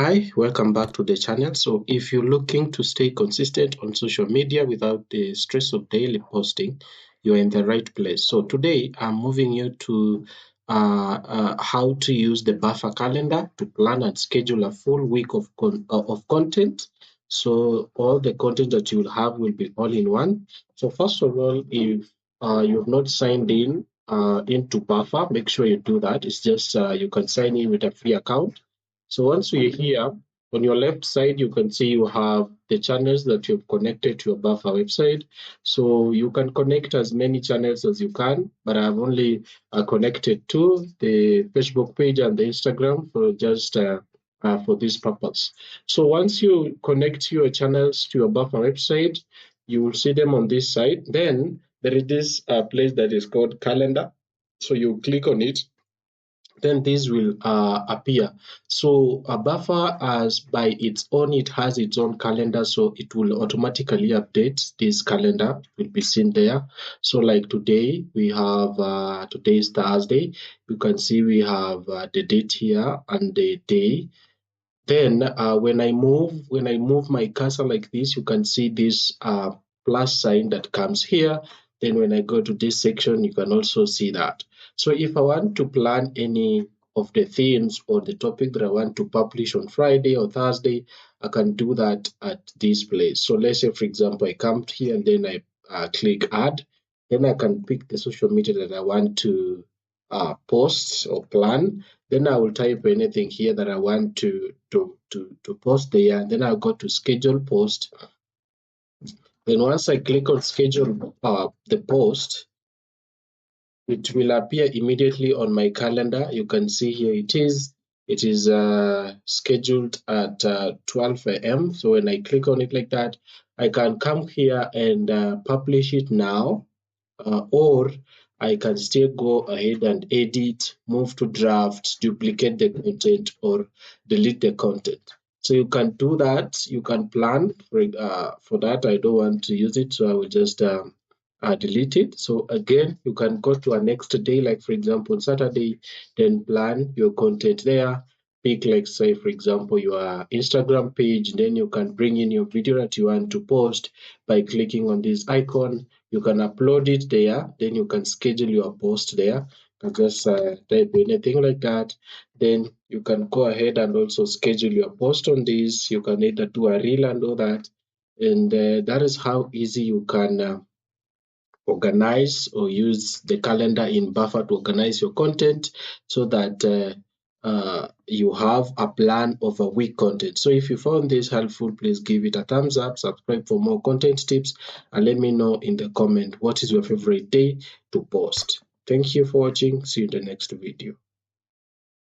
Hi, welcome back to the channel. So if you're looking to stay consistent on social media without the stress of daily posting, you're in the right place. So today I'm moving you to how to use the buffer calendar to plan and schedule a full week of content. So all the content that you'll have will be all in one. So first of all, if you've not signed in into Buffer, make sure you do that. It's just you can sign in with a free account. So once we're here, on your left side, you can see you have the channels that you've connected to your Buffer website. So you can connect as many channels as you can, but I've only connected to the Facebook page and the Instagram for just for this purpose. So once you connect your channels to your Buffer website, you will see them on this side. Then there is this place that is called calendar. So you click on it, then this will appear. So a buffer, as by its own, it has its own calendar, so it will automatically update this calendar. It will be seen there. So like today, we have today is Thursday. You can see we have the date here and the day. Then when I move my cursor like this, you can see this plus sign that comes here. Then when I go to this section, you can also see that. So if I want to plan any of the themes or the topic that I want to publish on Friday or Thursday, I can do that at this place. So let's say, for example, I come here and then I click add. Then I can pick the social media that I want to post or plan. Then I will type anything here that I want to post there. Then I'll go to schedule post. Then once I click on schedule the post, it will appear immediately on my calendar. You can see here it is. It is scheduled at 12 a.m. So when I click on it like that, I can come here and publish it now, or I can still go ahead and edit, move to draft, duplicate the content, or delete the content. So you can do that. You can plan for that. I don't want to use it, so I will just delete it. So again, you can go to a next day, like for example, Saturday, then plan your content there. Pick, like say, for example, your Instagram page, then you can bring in your video that you want to post by clicking on this icon. You can upload it there, then you can schedule your post there. You can just type anything like that. Then you can go ahead and also schedule your post on this. You can either do a reel and all that. And that is how easy you can organize or use the calendar in Buffer to organize your content so that you have a plan of a week content. So if you found this helpful, please give it a thumbs up, subscribe for more content tips, and let me know in the comment what is your favorite day to post. Thank you for watching. See you in the next video.